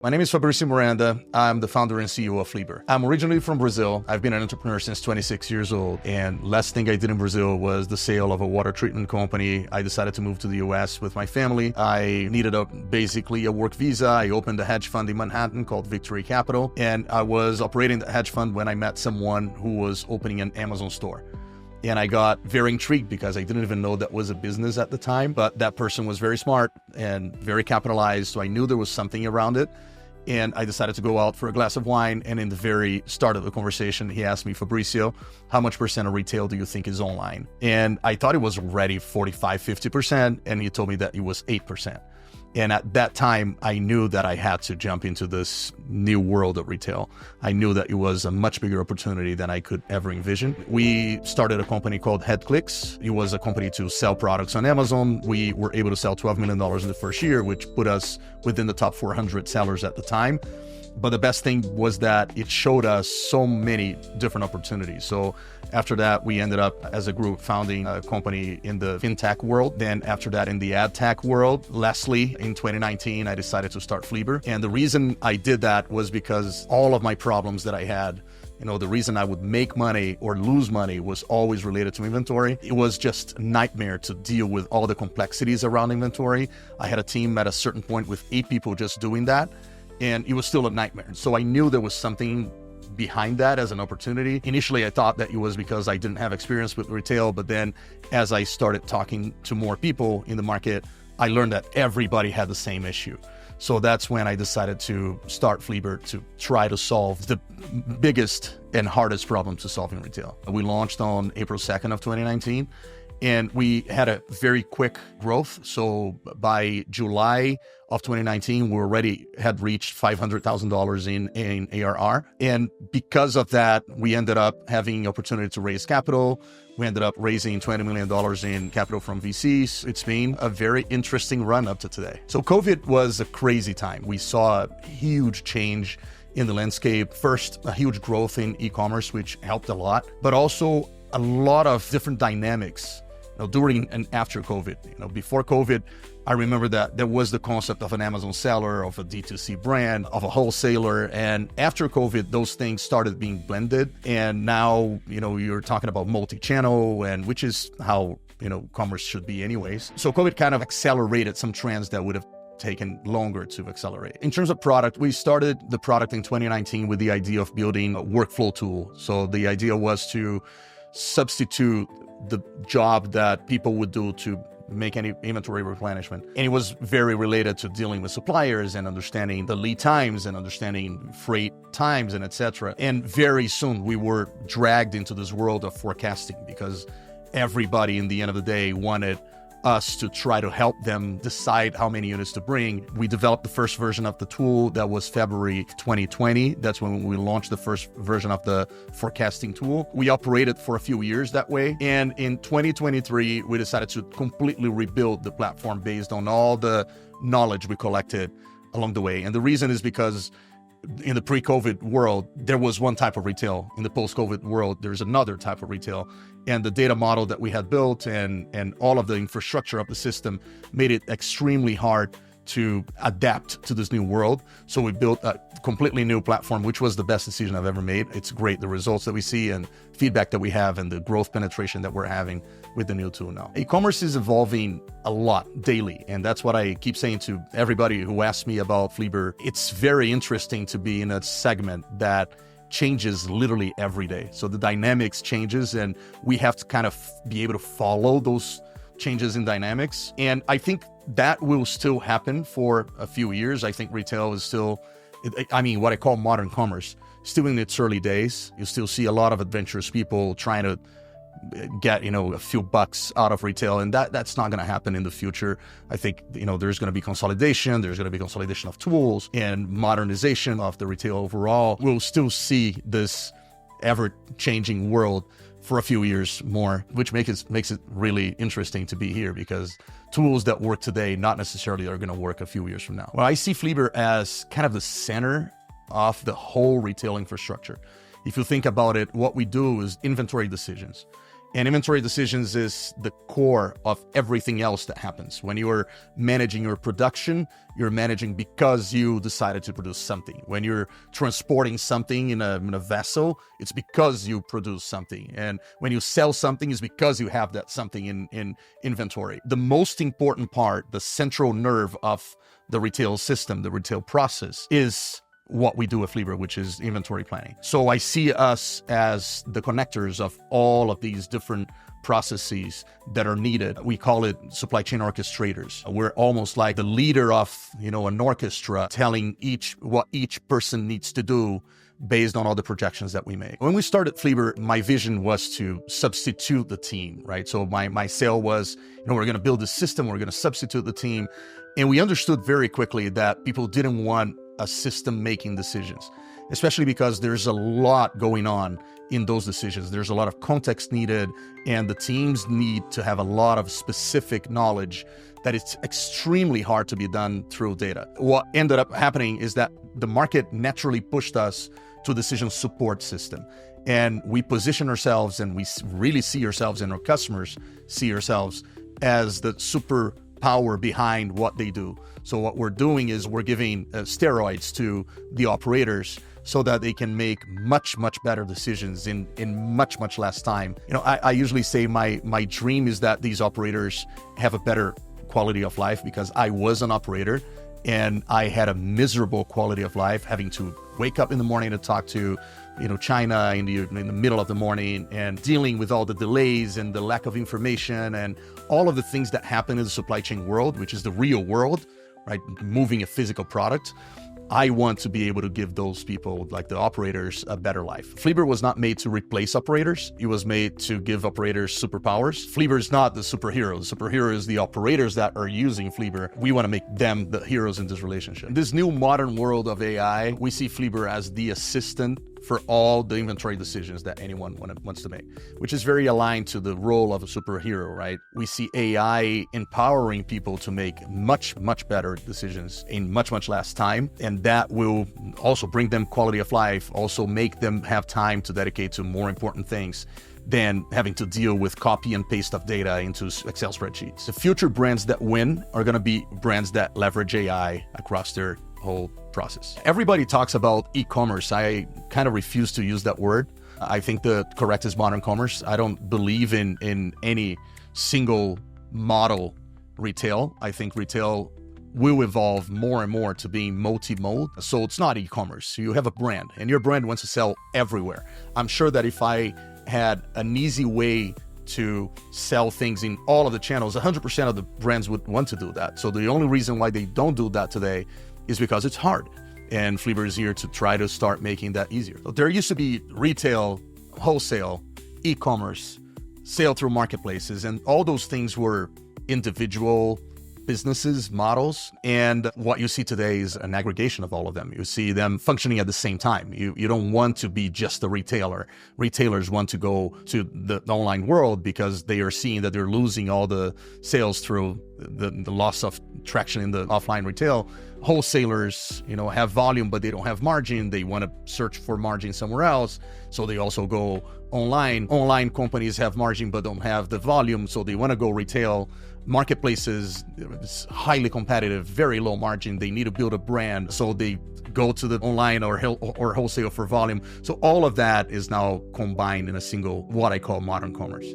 My name is Fabricio Miranda. I'm the founder and CEO of Flieber. I'm originally from Brazil. I've been an entrepreneur since 26 years old. And last thing I did in Brazil was the sale of a water treatment company. I decided to move to the US with my family. I needed basically a work visa. I opened a hedge fund in Manhattan called Victory Capital. And I was operating the hedge fund when I met someone who was opening an Amazon store. And I got very intrigued because I didn't even know that was a business at the time, but that person was very smart and very capitalized. So I knew there was something around it. And I decided to go out for a glass of wine. And in the very start of the conversation, he asked me, Fabricio, how much percent of retail do you think is online? And I thought it was already 45, 50%. And he told me that it was 8%. And at that time, I knew that I had to jump into this new world of retail. I knew that it was a much bigger opportunity than I could ever envision. We started a company called HeadClicks. It was a company to sell products on Amazon. We were able to sell $12 million in the first year, which put us within the top 400 sellers at the time. But the best thing was that it showed us so many different opportunities. So after that, we ended up as a group founding a company in the fintech world. Then after that, in the ad tech world. Lastly, in 2019, I decided to start Flieber. And the reason I did that was because all of my problems that I had, the reason I would make money or lose money was always related to inventory. It was just a nightmare to deal with all the complexities around inventory. I had a team at a certain point with 8 people just doing that. And it was still a nightmare. So I knew there was something behind that as an opportunity. Initially, I thought that it was because I didn't have experience with retail. But then as I started talking to more people in the market, I learned that everybody had the same issue. So that's when I decided to start Flieber to try to solve the biggest and hardest problem to solve in retail. We launched on April 2nd of 2019. And we had a very quick growth. So by July of 2019, we already had reached $500,000 in ARR. And because of that, we ended up having opportunity to raise capital. We ended up raising $20 million in capital from VCs. It's been a very interesting run up to today. So COVID was a crazy time. We saw a huge change in the landscape. First, a huge growth in e-commerce, which helped a lot, but also a lot of different dynamics during and after COVID. Before COVID, I remember that there was the concept of an Amazon seller, of a D2C brand, of a wholesaler. And after COVID, those things started being blended. And now, you're talking about multi-channel, and which is how, commerce should be anyways. So COVID kind of accelerated some trends that would have taken longer to accelerate. In terms of product, we started the product in 2019 with the idea of building a workflow tool. So the idea was to substitute the job that people would do to make any inventory replenishment. And it was very related to dealing with suppliers and understanding the lead times and understanding freight times and etc. And very soon we were dragged into this world of forecasting because everybody in the end of the day wanted us to try to help them decide how many units to bring. We developed the first version of the tool. That was February 2020. That's when we launched the first version of the forecasting tool. We operated for a few years that way. And in 2023, we decided to completely rebuild the platform based on all the knowledge we collected along the way. And the reason is because in the pre-COVID world, there was one type of retail. In the post-COVID world, there's another type of retail. And the data model that we had built and all of the infrastructure of the system made it extremely hard to adapt to this new world. So we built a completely new platform, which was the best decision I've ever made. It's great, the results that we see and feedback that we have and the growth penetration that we're having with the new tool now. E-commerce is evolving a lot daily. And that's what I keep saying to everybody who asks me about Flieber. It's very interesting to be in a segment that changes literally every day. So the dynamics changes and we have to kind of be able to follow those changes in dynamics. And I think that will still happen for a few years. I think retail is still, what I call modern commerce, still in its early days. You still see a lot of adventurous people trying to get, a few bucks out of retail. And that's not going to happen in the future. I think, there's going to be consolidation. There's going to be consolidation of tools and modernization of the retail overall. We'll still see this ever-changing world for a few years more, which makes it really interesting to be here because tools that work today not necessarily are going to work a few years from now. Well, I see Flieber as kind of the center of the whole retail infrastructure. If you think about it, what we do is inventory decisions. And inventory decisions is the core of everything else that happens. When you're managing your production, you're managing because you decided to produce something. When you're transporting something in a vessel, it's because you produce something. And when you sell something, it's because you have that something in inventory. The most important part, the central nerve of the retail system, the retail process, is what we do at Flieber, which is inventory planning. So I see us as the connectors of all of these different processes that are needed. We call it supply chain orchestrators. We're almost like the leader of, an orchestra telling what each person needs to do based on all the projections that we make. When we started Flieber, my vision was to substitute the team, right? So my sale was, we're going to build a system, we're going to substitute the team. And we understood very quickly that people didn't want a system making decisions, especially because there's a lot going on in those decisions. There's a lot of context needed, and the teams need to have a lot of specific knowledge that it's extremely hard to be done through data. What ended up happening is that the market naturally pushed us to a decision support system. And we position ourselves, and we really see ourselves, and our customers see ourselves as the super power behind what they do. So what we're doing is we're giving steroids to the operators so that they can make much, much better decisions in much, much less time. I usually say my dream is that these operators have a better quality of life, because I was an operator and I had a miserable quality of life, having to wake up in the morning to talk to China in the middle of the morning, and dealing with all the delays and the lack of information and all of the things that happen in the supply chain world, which is the real world, right? Moving a physical product. I want to be able to give those people, like the operators, a better life. Flieber was not made to replace operators. It was made to give operators superpowers. Flieber is not the superhero. The superhero is the operators that are using Flieber. We want to make them the heroes in this relationship. In this new modern world of AI, we see Flieber as the assistant for all the inventory decisions that anyone wants to make, which is very aligned to the role of a superhero, right? We see AI empowering people to make much, much better decisions in much, much less time. And that will also bring them quality of life, also make them have time to dedicate to more important things than having to deal with copy and paste of data into Excel spreadsheets. The future brands that win are going to be brands that leverage AI across their whole process. Everybody talks about e-commerce. I kind of refuse to use that word. I think the correct is modern commerce. I don't believe in any single model retail. I think retail will evolve more and more to being multi-mode. So it's not e-commerce. You have a brand, and your brand wants to sell everywhere. I'm sure that if I had an easy way to sell things in all of the channels, 100% of the brands would want to do that. So the only reason why they don't do that today is because it's hard. And Flieber is here to try to start making that easier. So there used to be retail, wholesale, e-commerce, sale through marketplaces, and all those things were individual businesses, models. And what you see today is an aggregation of all of them. You see them functioning at the same time. You don't want to be just a retailer. Retailers want to go to the online world because they are seeing that they're losing all the sales through the loss of traction in the offline retail. Wholesalers, have volume, but they don't have margin. They want to search for margin somewhere else. So they also go online. Online companies have margin, but don't have the volume. So they want to go retail. Marketplaces, it's highly competitive, very low margin. They need to build a brand. So they go to the online or wholesale for volume. So all of that is now combined in a single, what I call modern commerce.